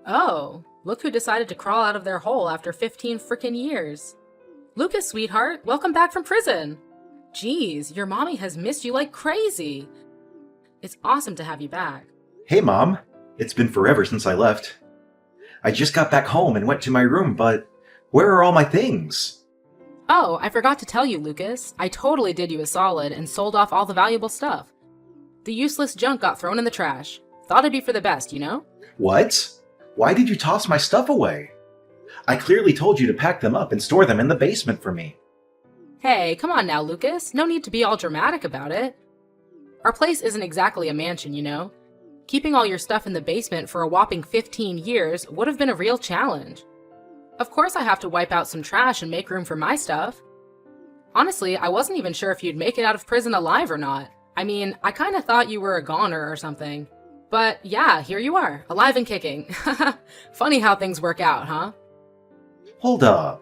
Oh, look who decided to crawl out of their hole after 15 frickin' years. Lucas, sweetheart, welcome back from prison. Geez, your mommy has missed you like crazy. It's awesome to have you back. Hey, Mom. It's been forever since I left. I just got back home and went to my room, but where are all my things? Oh, I forgot to tell you, Lucas. I totally did you a solid and sold off all the valuable stuff. The useless junk got thrown in the trash. Thought it'd be for the best, you know? What? Why did you toss my stuff away? I clearly told you to pack them up and store them in the basement for me. Hey, come on now, Lucas. No need to be all dramatic about it. Our place isn't exactly a mansion, you know? Keeping all your stuff in the basement for a whopping 15 years would have been a real challenge. Of course I have to wipe out some trash and make room for my stuff. Honestly, I wasn't even sure if you'd make it out of prison alive or not. I mean, I kinda thought you were a goner or something. But yeah, here you are, alive and kicking. Funny how things work out, huh? Hold up.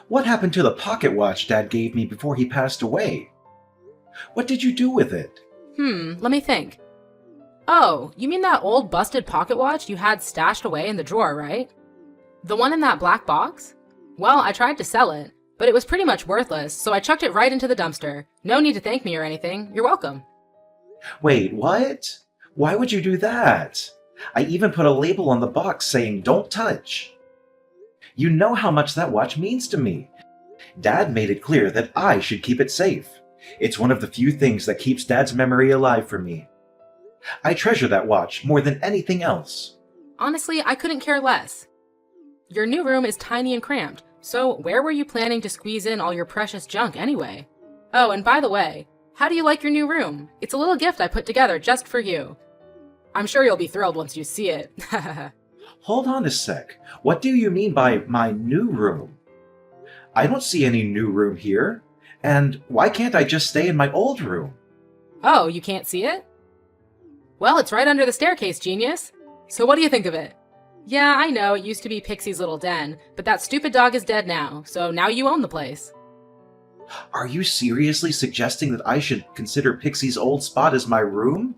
What happened to the pocket watch Dad gave me before he passed away? What did you do with it? Let me think. Oh, you mean that old busted pocket watch you had stashed away in the drawer, right? The one in that black box? Well, I tried to sell it, but it was pretty much worthless, so I chucked it right into the dumpster. No need to thank me or anything. You're welcome. Wait, what? Why would you do that? I even put a label on the box saying, "Don't touch." You know how much that watch means to me. Dad made it clear that I should keep it safe. It's one of the few things that keeps Dad's memory alive for me. I treasure that watch more than anything else. Honestly, I couldn't care less. Your new room is tiny and cramped, so where were you planning to squeeze in all your precious junk anyway? Oh, and by the way, how do you like your new room? It's a little gift I put together just for you. I'm sure you'll be thrilled once you see it. Hold on a sec. What do you mean by my new room? I don't see any new room here. And why can't I just stay in my old room? Oh, you can't see it? Well, it's right under the staircase, genius. So what do you think of it? Yeah, I know, it used to be Pixie's little den, but that stupid dog is dead now, so now you own the place. Are you seriously suggesting that I should consider Pixie's old spot as my room?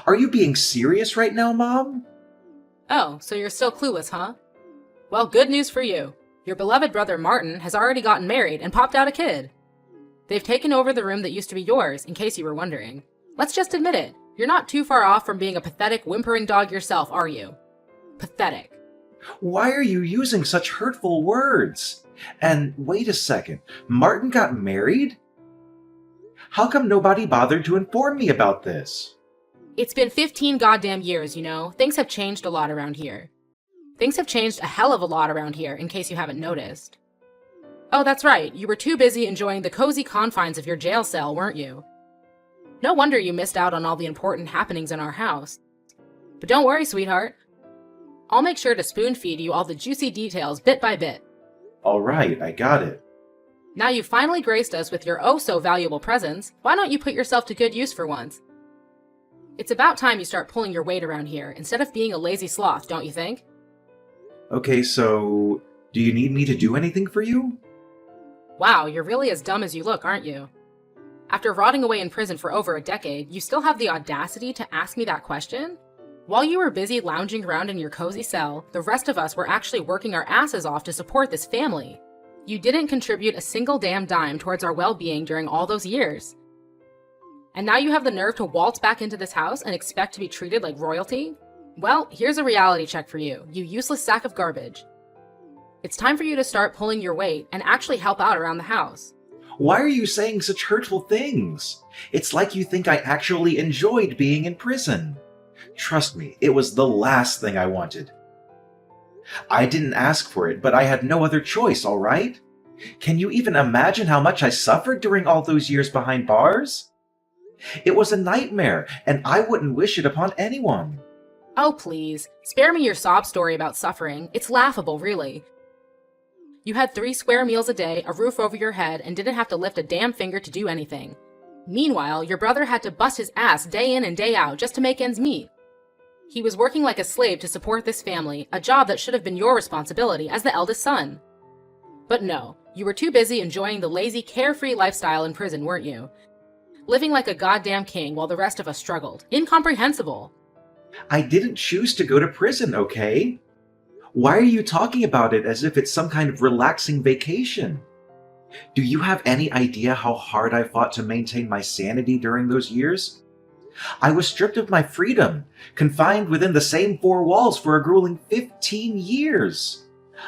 Are you being serious right now, Mom? Oh, so you're still clueless, huh? Well, good news for you. Your beloved brother Martin has already gotten married and popped out a kid. They've taken over the room that used to be yours, in case you were wondering. Let's just admit it. You're not too far off from being a pathetic, whimpering dog yourself, are you? Pathetic. Why are you using such hurtful words? And wait a second, Martin got married? How come nobody bothered to inform me about this? It's been 15 goddamn years, you know. Things have changed a lot around here. Things have changed a hell of a lot around here, in case you haven't noticed. Oh, that's right. You were too busy enjoying the cozy confines of your jail cell, weren't you? No wonder you missed out on all the important happenings in our house. But don't worry, sweetheart. I'll make sure to spoon-feed you all the juicy details bit by bit. All right, I got it. Now you've finally graced us with your oh-so-valuable presence, why don't you put yourself to good use for once? It's about time you start pulling your weight around here, instead of being a lazy sloth, don't you think? Okay, so do you need me to do anything for you? Wow, you're really as dumb as you look, aren't you? After rotting away in prison for over a decade, you still have the audacity to ask me that question? While you were busy lounging around in your cozy cell, the rest of us were actually working our asses off to support this family. You didn't contribute a single damn dime towards our well-being during all those years. And now you have the nerve to waltz back into this house and expect to be treated like royalty? Well, here's a reality check for you, you useless sack of garbage. It's time for you to start pulling your weight and actually help out around the house. Why are you saying such hurtful things? It's like you think I actually enjoyed being in prison. Trust me, it was the last thing I wanted. I didn't ask for it, but I had no other choice, all right? Can you even imagine how much I suffered during all those years behind bars? It was a nightmare, and I wouldn't wish it upon anyone. Oh, please. Spare me your sob story about suffering. It's laughable, really. You had 3 square meals a day, a roof over your head, and didn't have to lift a damn finger to do anything. Meanwhile, your brother had to bust his ass day in and day out just to make ends meet. He was working like a slave to support this family, a job that should have been your responsibility as the eldest son. But no, you were too busy enjoying the lazy, carefree lifestyle in prison, weren't you? Living like a goddamn king while the rest of us struggled. Incomprehensible. I didn't choose to go to prison, okay? Why are you talking about it as if it's some kind of relaxing vacation? Do you have any idea how hard I fought to maintain my sanity during those years? I was stripped of my freedom, confined within the same four walls for a grueling 15 years.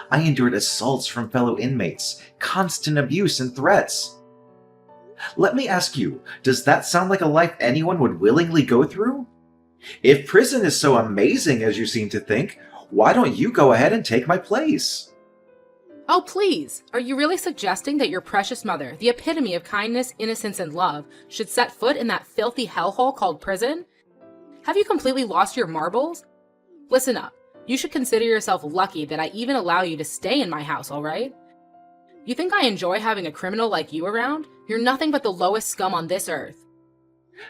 I endured assaults from fellow inmates, constant abuse and threats. Let me ask you, does that sound like a life anyone would willingly go through? If prison is so amazing as you seem to think, why don't you go ahead and take my place? Oh, please! Are you really suggesting that your precious mother, the epitome of kindness, innocence, and love, should set foot in that filthy hellhole called prison? Have you completely lost your marbles? Listen up. You should consider yourself lucky that I even allow you to stay in my house, alright? You think I enjoy having a criminal like you around? You're nothing but the lowest scum on this earth.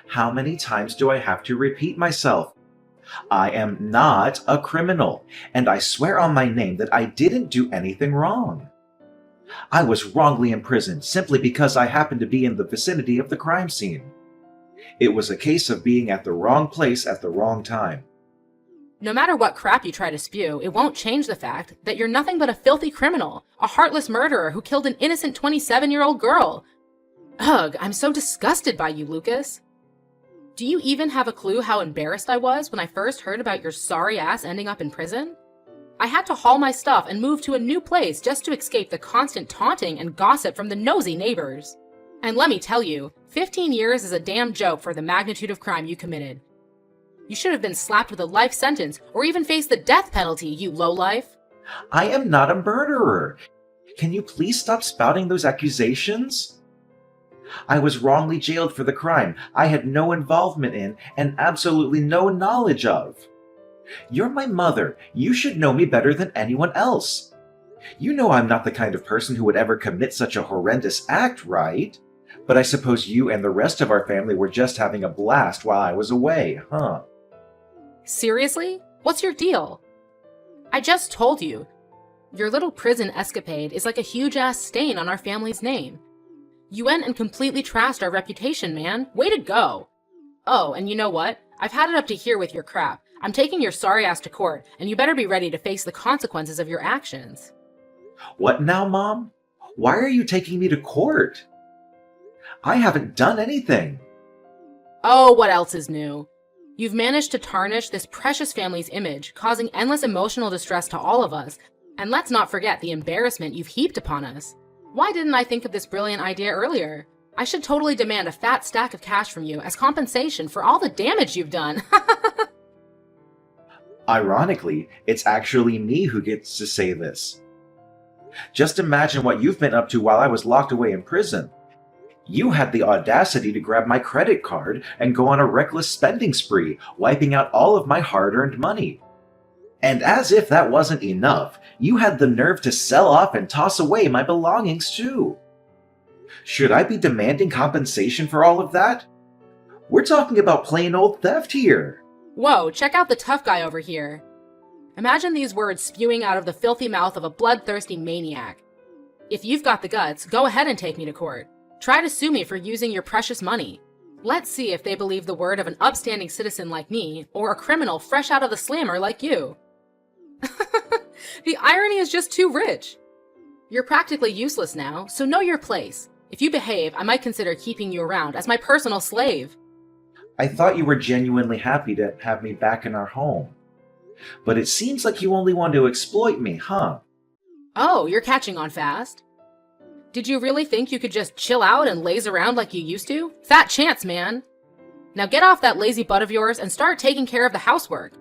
How many times do I have to repeat myself? I am not a criminal, and I swear on my name that I didn't do anything wrong. I was wrongly imprisoned simply because I happened to be in the vicinity of the crime scene. It was a case of being at the wrong place at the wrong time. No matter what crap you try to spew, it won't change the fact that you're nothing but a filthy criminal, a heartless murderer who killed an innocent 27-year-old girl. Ugh, I'm so disgusted by you, Lucas. Do you even have a clue how embarrassed I was when I first heard about your sorry ass ending up in prison? I had to haul my stuff and move to a new place just to escape the constant taunting and gossip from the nosy neighbors. And let me tell you, 15 years is a damn joke for the magnitude of crime you committed. You should have been slapped with a life sentence or even faced the death penalty, you lowlife. I am not a murderer. Can you please stop spouting those accusations? I was wrongly jailed for the crime I had no involvement in and absolutely no knowledge of. You're my mother. You should know me better than anyone else. You know I'm not the kind of person who would ever commit such a horrendous act, right? But I suppose you and the rest of our family were just having a blast while I was away, huh? Seriously? What's your deal? I just told you. Your little prison escapade is like a huge-ass stain on our family's name. You went and completely trashed our reputation, man. Way to go. Oh, and you know what? I've had it up to here with your crap. I'm taking your sorry ass to court, and you better be ready to face the consequences of your actions. What now, Mom? Why are you taking me to court? I haven't done anything. Oh, what else is new? You've managed to tarnish this precious family's image, causing endless emotional distress to all of us, and let's not forget the embarrassment you've heaped upon us. Why didn't I think of this brilliant idea earlier? I should totally demand a fat stack of cash from you as compensation for all the damage you've done. Ironically, it's actually me who gets to say this. Just imagine what you've been up to while I was locked away in prison. You had the audacity to grab my credit card and go on a reckless spending spree, wiping out all of my hard-earned money. And as if that wasn't enough, you had the nerve to sell off and toss away my belongings too. Should I be demanding compensation for all of that? We're talking about plain old theft here. Whoa, check out the tough guy over here. Imagine these words spewing out of the filthy mouth of a bloodthirsty maniac. If you've got the guts, go ahead and take me to court. Try to sue me for using your precious money. Let's see if they believe the word of an upstanding citizen like me, or a criminal fresh out of the slammer like you. The irony is just too rich. You're practically useless now, so know your place. If you behave, I might consider keeping you around as my personal slave. I thought you were genuinely happy to have me back in our home. But it seems like you only want to exploit me, huh? Oh, you're catching on fast. Did you really think you could just chill out and laze around like you used to? Fat chance, man. Now get off that lazy butt of yours and start taking care of the housework.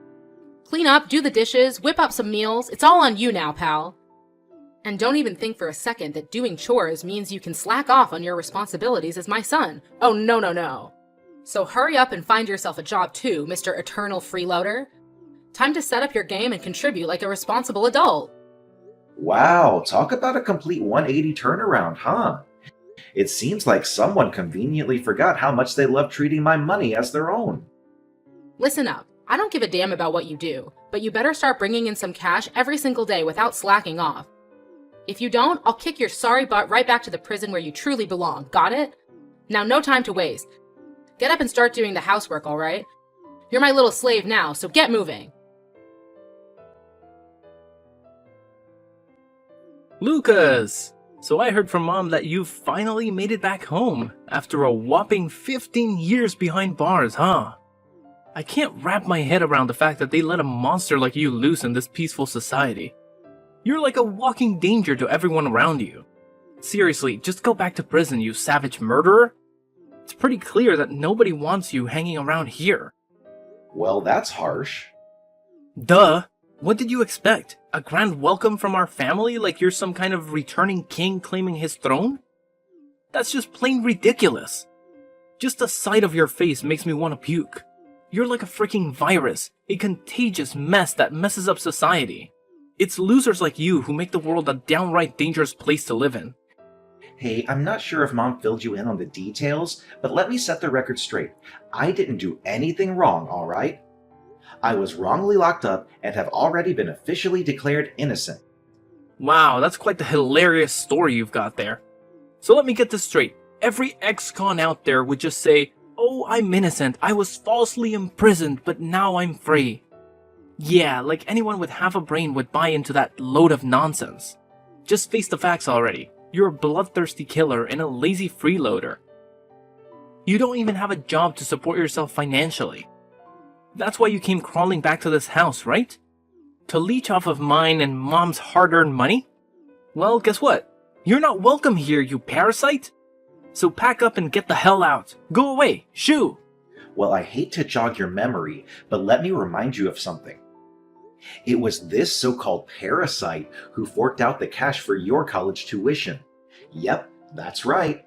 Clean up, do the dishes, whip up some meals. It's all on you now, pal. And don't even think for a second that doing chores means you can slack off on your responsibilities as my son. Oh, no, no, no. So hurry up and find yourself a job too, Mr. Eternal Freeloader. Time to set up your game and contribute like a responsible adult. Wow, talk about a complete 180 turnaround, huh? It seems like someone conveniently forgot how much they love treating my money as their own. Listen up. I don't give a damn about what you do, but you better start bringing in some cash every single day without slacking off. If you don't, I'll kick your sorry butt right back to the prison where you truly belong. Got it? Now, no time to waste. Get up and start doing the housework, all right? You're my little slave now, so get moving. Lucas! So I heard from Mom that you finally made it back home after a whopping 15 years behind bars, huh? I can't wrap my head around the fact that they let a monster like you loose in this peaceful society. You're like a walking danger to everyone around you. Seriously, just go back to prison, you savage murderer. It's pretty clear that nobody wants you hanging around here. Well, that's harsh. Duh! What did you expect? A grand welcome from our family like you're some kind of returning king claiming his throne? That's just plain ridiculous. Just the sight of your face makes me want to puke. You're like a freaking virus, a contagious mess that messes up society. It's losers like you who make the world a downright dangerous place to live in. Hey, I'm not sure if Mom filled you in on the details, but let me set the record straight. I didn't do anything wrong, alright? I was wrongly locked up and have already been officially declared innocent. Wow, that's quite the hilarious story you've got there. So let me get this straight. Every ex-con out there would just say, "Oh, I'm innocent. I was falsely imprisoned, but now I'm free." Yeah, like anyone with half a brain would buy into that load of nonsense. Just face the facts already. You're a bloodthirsty killer and a lazy freeloader. You don't even have a job to support yourself financially. That's why you came crawling back to this house, right? To leech off of mine and Mom's hard-earned money? Well, guess what? You're not welcome here, you parasite! So pack up and get the hell out. Go away, shoo! Well, I hate to jog your memory, but let me remind you of something. It was this so-called parasite who forked out the cash for your college tuition. Yep, that's right.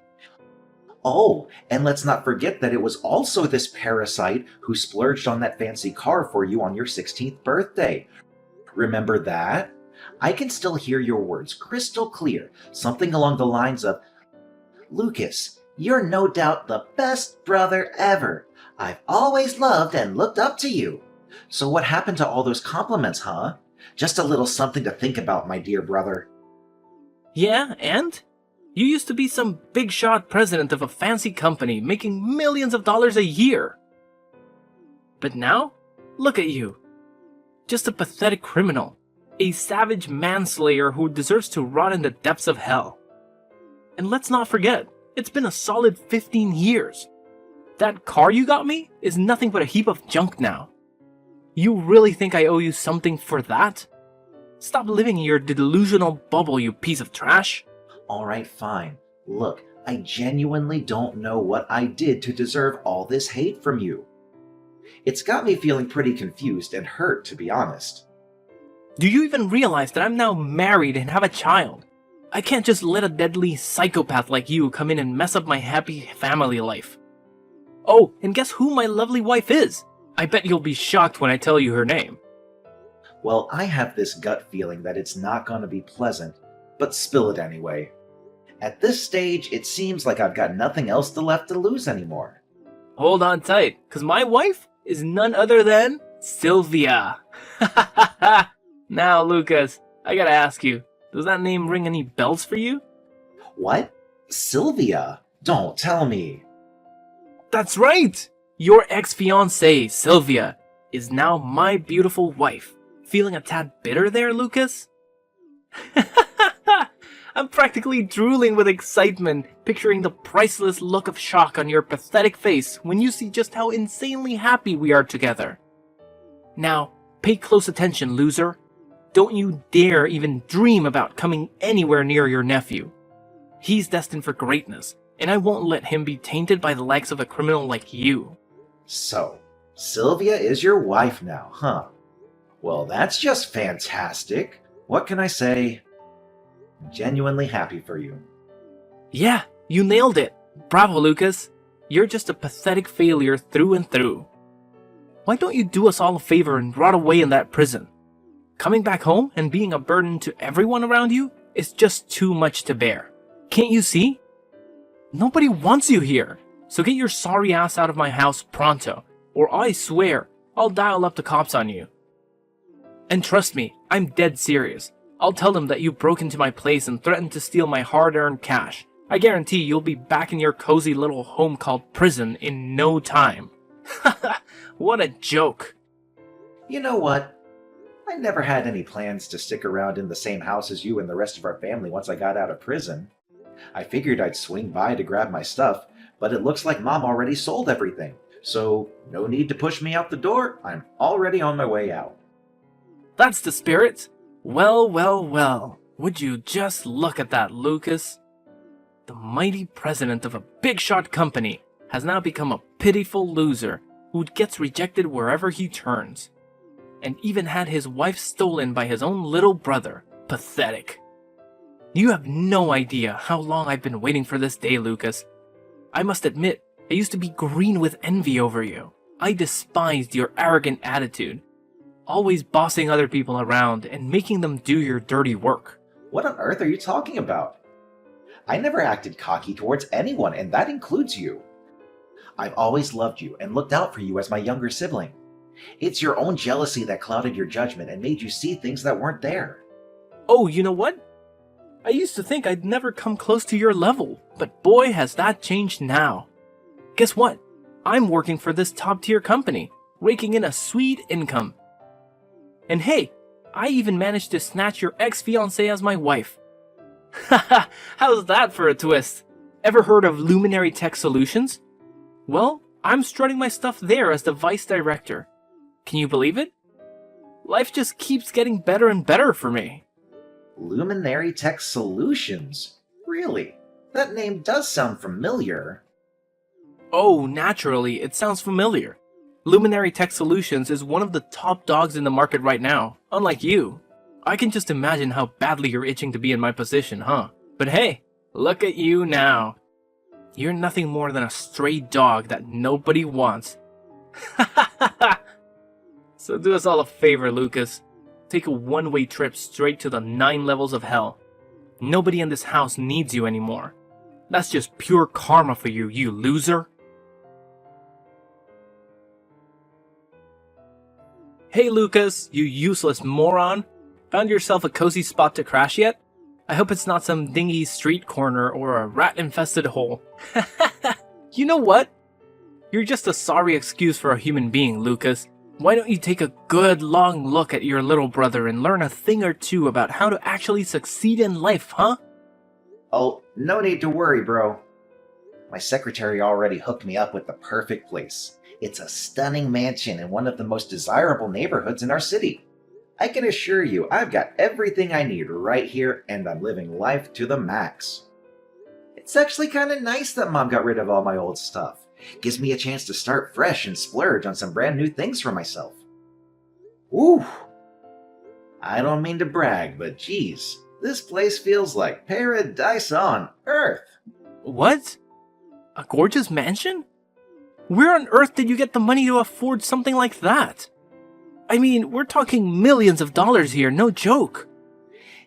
Oh, and let's not forget that it was also this parasite who splurged on that fancy car for you on your 16th birthday. Remember that? I can still hear your words crystal clear, something along the lines of, "Lucas, you're no doubt the best brother ever. I've always loved and looked up to you." So what happened to all those compliments, huh? Just a little something to think about, my dear brother. Yeah, and? You used to be some big shot president of a fancy company making millions of dollars a year. But now, look at you. Just a pathetic criminal. A savage manslayer who deserves to rot in the depths of hell. And let's not forget, it's been a solid 15 years. That car you got me is nothing but a heap of junk now. You really think I owe you something for that? Stop living in your delusional bubble, you piece of trash. Alright, fine. Look, I genuinely don't know what I did to deserve all this hate from you. It's got me feeling pretty confused and hurt, to be honest. Do you even realize that I'm now married and have a child? I can't just let a deadly psychopath like you come in and mess up my happy family life. Oh, and guess who my lovely wife is? I bet you'll be shocked when I tell you her name. Well, I have this gut feeling that it's not going to be pleasant, but spill it anyway. At this stage, it seems like I've got nothing else left to lose anymore. Hold on tight, cause my wife is none other than Sylvia. Now, Lucas, I gotta ask you, does that name ring any bells for you? What? Sylvia? Don't tell me. That's right! Your ex-fiancée, Sylvia, is now my beautiful wife. Feeling a tad bitter there, Lucas? I'm practically drooling with excitement, picturing the priceless look of shock on your pathetic face when you see just how insanely happy we are together. Now, pay close attention, loser. Don't you dare even dream about coming anywhere near your nephew. He's destined for greatness, and I won't let him be tainted by the likes of a criminal like you. So, Sylvia is your wife now, huh? Well, that's just fantastic. What can I say? I'm genuinely happy for you. Yeah, you nailed it. Bravo, Lucas. You're just a pathetic failure through and through. Why don't you do us all a favor and rot away in that prison? Coming back home and being a burden to everyone around you is just too much to bear. Can't you see? Nobody wants you here. So get your sorry ass out of my house pronto, or I swear I'll dial up the cops on you. And trust me, I'm dead serious. I'll tell them that you broke into my place and threatened to steal my hard-earned cash. I guarantee you'll be back in your cozy little home called prison in no time. What a joke. You know what? I I never had any plans to stick around in the same house as you and the rest of our family once I got out of prison. I figured I'd swing by to grab my stuff, but it looks like Mom already sold everything, so no need to push me out the door. I'm already on my way out. That's the spirit. Well, well, well. Would you just look at that, Lucas? The mighty president of a big shot company has now become a pitiful loser who gets rejected wherever he turns. And even had his wife stolen by his own little brother. Pathetic. You have no idea how long I've been waiting for this day, Lucas. I must admit, I used to be green with envy over you. I despised your arrogant attitude, always bossing other people around and making them do your dirty work. What on earth are you talking about? I never acted cocky towards anyone, and that includes you. I've always loved you and looked out for you as my younger sibling. It's your own jealousy that clouded your judgment and made you see things that weren't there. Oh, you know what? I used to think I'd never come close to your level, but boy has that changed now. Guess what? I'm working for this top-tier company, raking in a sweet income. And hey, I even managed to snatch your ex-fiancée as my wife. Haha, how's that for a twist? Ever heard of Luminary Tech Solutions? Well, I'm strutting my stuff there as the vice director. Can you believe it? Life just keeps getting better and better for me. Luminary Tech Solutions? Really? That name does sound familiar. Oh, naturally, it sounds familiar. Luminary Tech Solutions is one of the top dogs in the market right now, unlike you. I can just imagine how badly you're itching to be in my position, huh? But hey, look at you now. You're nothing more than a stray dog that nobody wants. So do us all a favor, Lucas. Take a one-way trip straight to the 9 levels of hell. Nobody in this house needs you anymore. That's just pure karma for you, you loser. Hey Lucas, you useless moron. Found yourself a cozy spot to crash yet? I hope it's not some dingy street corner or a rat-infested hole. You know what? You're just a sorry excuse for a human being, Lucas. Why don't you take a good long look at your little brother and learn a thing or two about how to actually succeed in life, huh? Oh, no need to worry, bro. My secretary already hooked me up with the perfect place. It's a stunning mansion in one of the most desirable neighborhoods in our city. I can assure you, I've got everything I need right here, and I'm living life to the max. It's actually kind of nice that Mom got rid of all my old stuff. Gives me a chance to start fresh and splurge on some brand new things for myself. Woo! I don't mean to brag, but geez, this place feels like paradise on Earth. What? A gorgeous mansion? Where on earth did you get the money to afford something like that? I mean, we're talking millions of dollars here, no joke.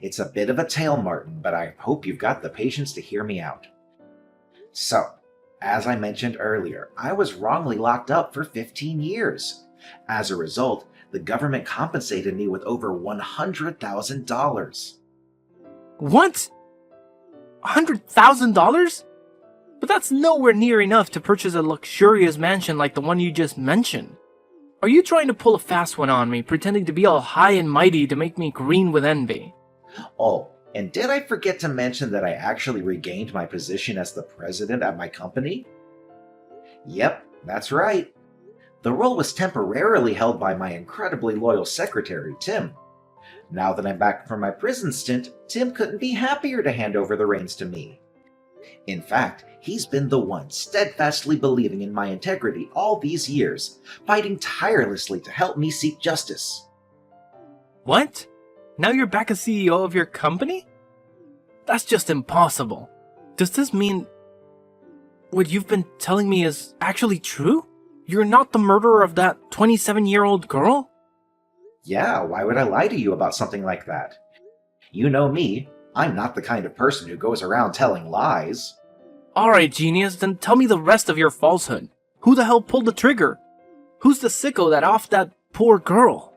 It's a bit of a tale, Martin, but I hope you've got the patience to hear me out. So, as I mentioned earlier, I was wrongly locked up for 15 years. As a result, the government compensated me with over $100,000. What? $100,000? But that's nowhere near enough to purchase a luxurious mansion like the one you just mentioned. Are you trying to pull a fast one on me, pretending to be all high and mighty to make me green with envy? Oh, and did I forget to mention that I actually regained my position as the president at my company? Yep, that's right. The role was temporarily held by my incredibly loyal secretary, Tim. Now that I'm back from my prison stint, Tim couldn't be happier to hand over the reins to me. In fact, he's been the one steadfastly believing in my integrity all these years, fighting tirelessly to help me seek justice. What? Now you're back as CEO of your company? That's just impossible. Does this mean what you've been telling me is actually true? You're not the murderer of that 27-year-old girl? Yeah, why would I lie to you about something like that? You know me, I'm not the kind of person who goes around telling lies. Alright, genius, then tell me the rest of your falsehood. Who the hell pulled the trigger? Who's the sicko that offed that poor girl?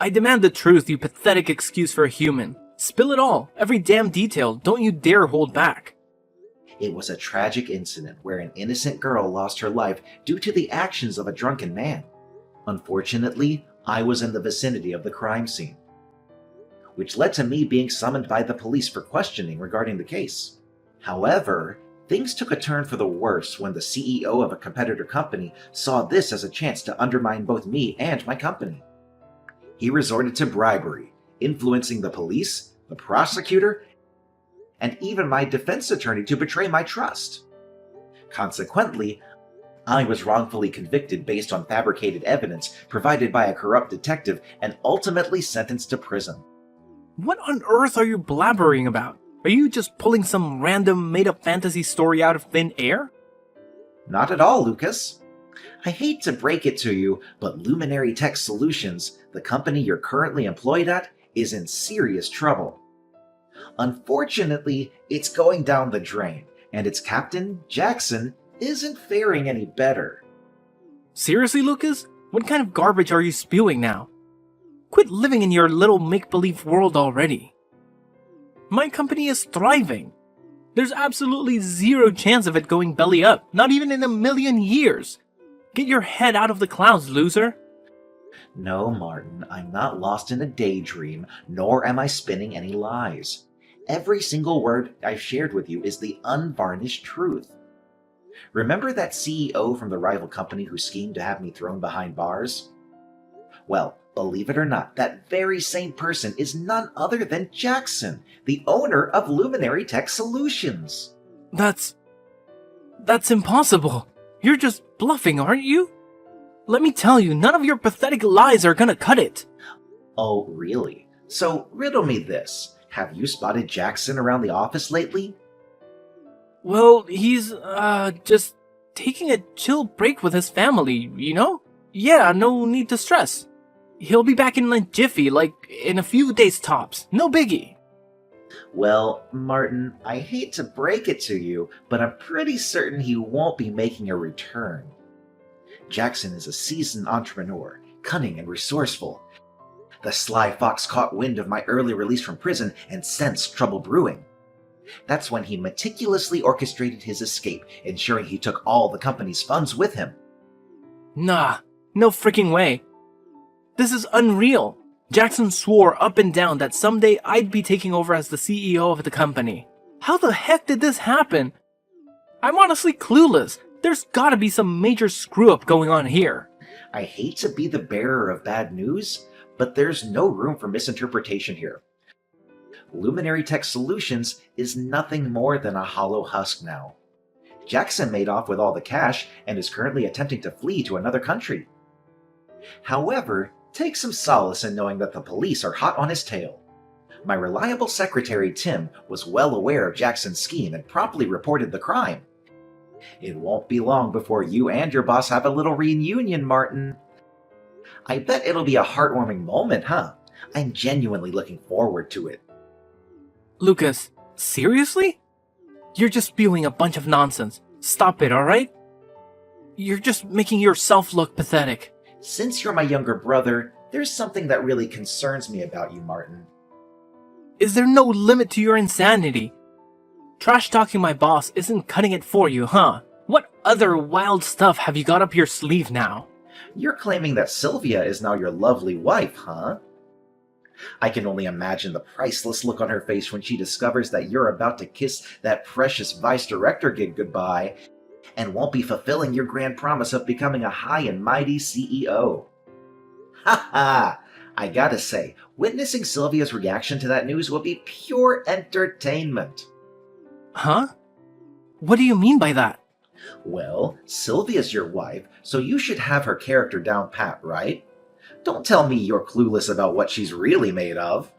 I demand the truth, you pathetic excuse for a human. Spill it all, every damn detail, don't you dare hold back. It was a tragic incident where an innocent girl lost her life due to the actions of a drunken man. Unfortunately, I was in the vicinity of the crime scene, which led to me being summoned by the police for questioning regarding the case. However, things took a turn for the worse when the CEO of a competitor company saw this as a chance to undermine both me and my company. He resorted to bribery, influencing the police, the prosecutor, and even my defense attorney to betray my trust. Consequently, I was wrongfully convicted based on fabricated evidence provided by a corrupt detective and ultimately sentenced to prison. What on earth are you blabbering about? Are you just pulling some random made-up fantasy story out of thin air? Not at all, Lucas. I hate to break it to you, but Luminary Tech Solutions, the company you're currently employed at, is in serious trouble. Unfortunately, it's going down the drain, and its captain, Jackson, isn't faring any better. Seriously, Lucas? What kind of garbage are you spewing now? Quit living in your little make-believe world already. My company is thriving. There's absolutely zero chance of it going belly up, not even in a million years. Get your head out of the clouds, loser. No, Martin, I'm not lost in a daydream, nor am I spinning any lies. Every single word I've shared with you is the unvarnished truth. Remember that CEO from the rival company who schemed to have me thrown behind bars? Well, believe it or not, that very same person is none other than Jackson, the owner of Luminary Tech Solutions. That's impossible. You're just bluffing, aren't you? Let me tell you, none of your pathetic lies are gonna cut it. Oh, really? So, riddle me this. Have you spotted Jackson around the office lately? Well, he's, just taking a chill break with his family, you know? Yeah, no need to stress. He'll be back in a jiffy, like in a few days tops. No biggie. Well, Martin, I hate to break it to you, but I'm pretty certain he won't be making a return. Jackson is a seasoned entrepreneur, cunning and resourceful. The sly fox caught wind of my early release from prison and sensed trouble brewing. That's when he meticulously orchestrated his escape, ensuring he took all the company's funds with him. Nah, no freaking way. This is unreal. Jackson swore up and down that someday I'd be taking over as the CEO of the company. How the heck did this happen? I'm honestly clueless. There's gotta be some major screw-up going on here. I hate to be the bearer of bad news, but there's no room for misinterpretation here. Luminary Tech Solutions is nothing more than a hollow husk now. Jackson made off with all the cash and is currently attempting to flee to another country. However, take some solace in knowing that the police are hot on his tail. My reliable secretary, Tim, was well aware of Jackson's scheme and promptly reported the crime. It won't be long before you and your boss have a little reunion, Martin. I bet it'll be a heartwarming moment, huh? I'm genuinely looking forward to it. Lucas, seriously? You're just spewing a bunch of nonsense. Stop it, alright? You're just making yourself look pathetic. Since you're my younger brother, there's something that really concerns me about you, Martin. Is there no limit to your insanity? Trash-talking my boss isn't cutting it for you, huh? What other wild stuff have you got up your sleeve now? You're claiming that Sylvia is now your lovely wife, huh? I can only imagine the priceless look on her face when she discovers that you're about to kiss that precious vice director gig goodbye and won't be fulfilling your grand promise of becoming a high and mighty CEO. Ha ha! I gotta say, witnessing Sylvia's reaction to that news will be pure entertainment. Huh? What do you mean by that? Well, Sylvia's your wife, so you should have her character down pat, right? Don't tell me you're clueless about what she's really made of.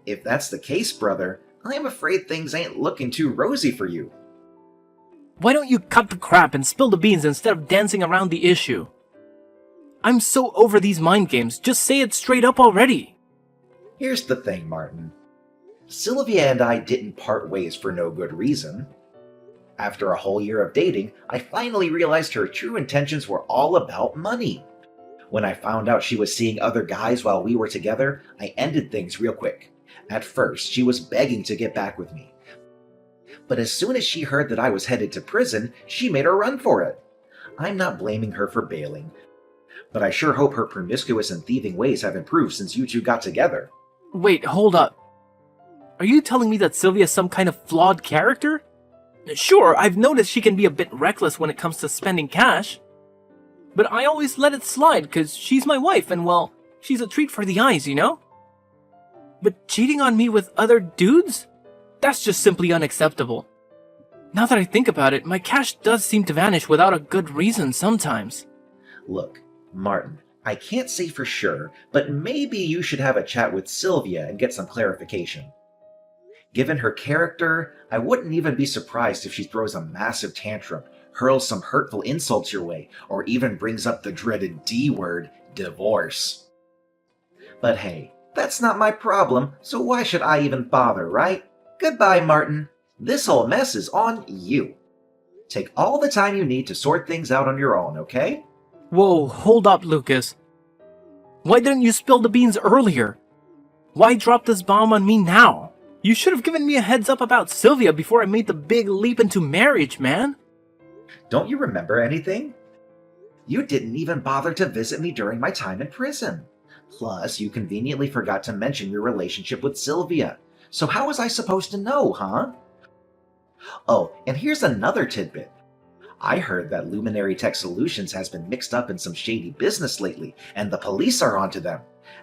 If that's the case, brother, I'm afraid things ain't looking too rosy for you. Why don't you cut the crap and spill the beans instead of dancing around the issue? I'm so over these mind games, just say it straight up already. Here's the thing, Martin. Sylvia and I didn't part ways for no good reason. After a whole year of dating, I finally realized her true intentions were all about money. When I found out she was seeing other guys while we were together, I ended things real quick. At first, she was begging to get back with me. But as soon as she heard that I was headed to prison, she made a run for it. I'm not blaming her for bailing, but I sure hope her promiscuous and thieving ways have improved since you two got together. Wait, hold up. Are you telling me that Sylvia's some kind of flawed character? Sure, I've noticed she can be a bit reckless when it comes to spending cash. But I always let it slide because she's my wife and, well, she's a treat for the eyes, you know? But cheating on me with other dudes? That's just simply unacceptable. Now that I think about it, my cash does seem to vanish without a good reason sometimes. Look, Martin, I can't say for sure, but maybe you should have a chat with Sylvia and get some clarification. Given her character, I wouldn't even be surprised if she throws a massive tantrum, hurls some hurtful insults your way, or even brings up the dreaded D word, divorce. But hey, that's not my problem, so why should I even bother, right? Goodbye, Martin. This whole mess is on you. Take all the time you need to sort things out on your own, okay? Whoa, hold up, Lucas. Why didn't you spill the beans earlier? Why drop this bomb on me now? You should have given me a heads up about Sylvia before I made the big leap into marriage, man. Don't you remember anything? You didn't even bother to visit me during my time in prison. Plus, you conveniently forgot to mention your relationship with Sylvia. So how was I supposed to know, huh? Oh, and here's another tidbit. I heard that Luminary Tech Solutions has been mixed up in some shady business lately, and the police are onto them.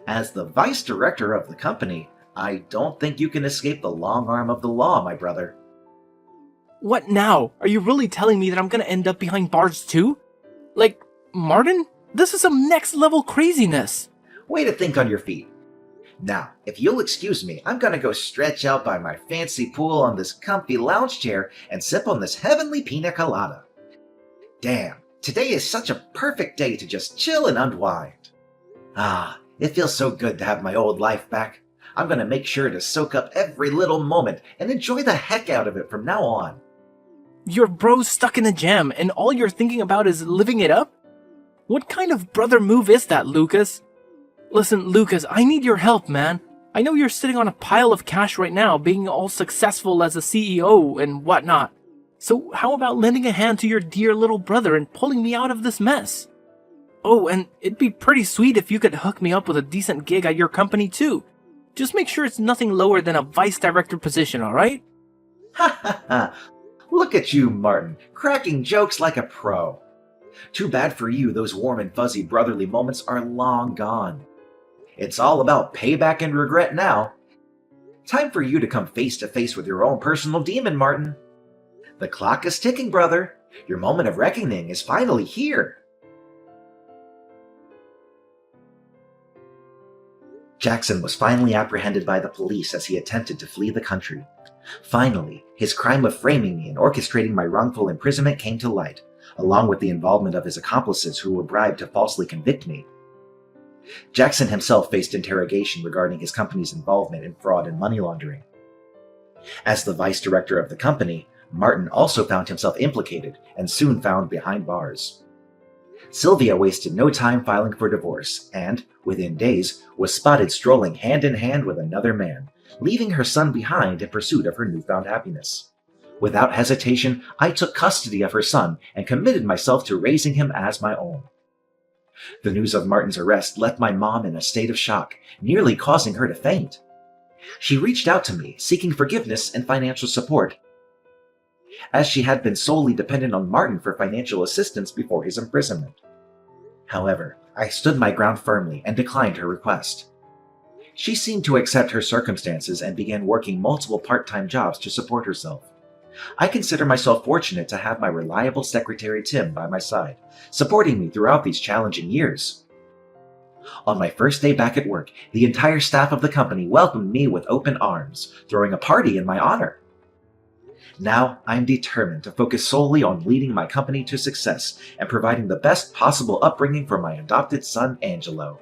As the vice director of the company, I don't think you can escape the long arm of the law, my brother. What now? Are you really telling me that I'm gonna end up behind bars too? Like, Martin? This is some next level craziness. Way to think on your feet. Now, if you'll excuse me, I'm gonna go stretch out by my fancy pool on this comfy lounge chair and sip on this heavenly pina colada. Damn, today is such a perfect day to just chill and unwind. Ah, it feels so good to have my old life back. I'm gonna make sure to soak up every little moment and enjoy the heck out of it from now on. Your bro's stuck in a jam and all you're thinking about is living it up? What kind of brother move is that, Lucas? Listen, Lucas, I need your help, man. I know you're sitting on a pile of cash right now, being all successful as a CEO and whatnot. So how about lending a hand to your dear little brother and pulling me out of this mess? Oh, and it'd be pretty sweet if you could hook me up with a decent gig at your company too. Just make sure it's nothing lower than a vice director position, alright? Ha ha ha! Look at you, Martin, cracking jokes like a pro. Too bad for you, those warm and fuzzy brotherly moments are long gone. It's all about payback and regret now. Time for you to come face to face with your own personal demon, Martin. The clock is ticking, brother. Your moment of reckoning is finally here. Jackson was finally apprehended by the police as he attempted to flee the country. Finally, his crime of framing me and orchestrating my wrongful imprisonment came to light, along with the involvement of his accomplices who were bribed to falsely convict me. Jackson himself faced interrogation regarding his company's involvement in fraud and money laundering. As the vice director of the company, Martin also found himself implicated and soon found behind bars. Sylvia wasted no time filing for divorce and, within days, was spotted strolling hand in hand with another man, leaving her son behind in pursuit of her newfound happiness. Without hesitation, I took custody of her son and committed myself to raising him as my own. The news of Martin's arrest left my mom in a state of shock, nearly causing her to faint. She reached out to me, seeking forgiveness and financial support, as she had been solely dependent on Martin for financial assistance before his imprisonment. However, I stood my ground firmly and declined her request. She seemed to accept her circumstances and began working multiple part-time jobs to support herself. I consider myself fortunate to have my reliable secretary Tim by my side, supporting me throughout these challenging years. On my first day back at work, the entire staff of the company welcomed me with open arms, throwing a party in my honor. Now, I am determined to focus solely on leading my company to success and providing the best possible upbringing for my adopted son, Angelo.